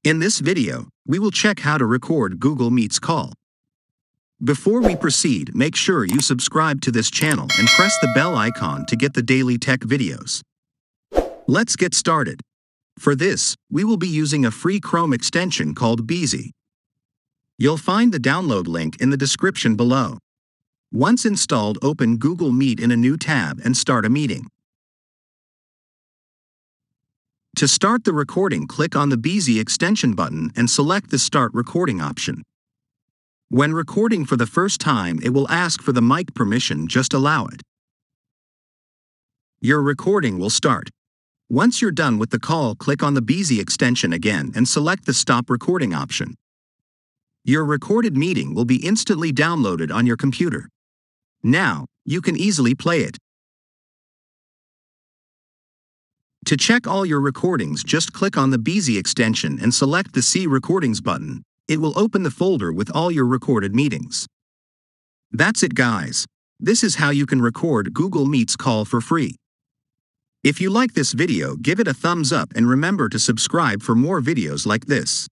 In this video, we will check how to record Google Meet's call. Before we proceed, make sure you subscribe to this channel and press the bell icon to get the daily tech videos. Let's get started. For this, we will be using a free Chrome extension called Beezy. You'll find the download link in the description below. Once installed, open Google Meet in a new tab and start a meeting. To start the recording, click on the Beezy extension button and select the Start Recording option. When recording for the first time, it will ask for the mic permission, just allow it. Your recording will start. Once you're done with the call, click on the Beezy extension again and select the Stop Recording option. Your recorded meeting will be instantly downloaded on your computer. Now, you can easily play it. To check all your recordings, just click on the Beezy extension and select the See Recordings button. It will open the folder with all your recorded meetings. That's it, guys. This is how you can record Google Meet's call for free. If you like this video, give it a thumbs up and remember to subscribe for more videos like this.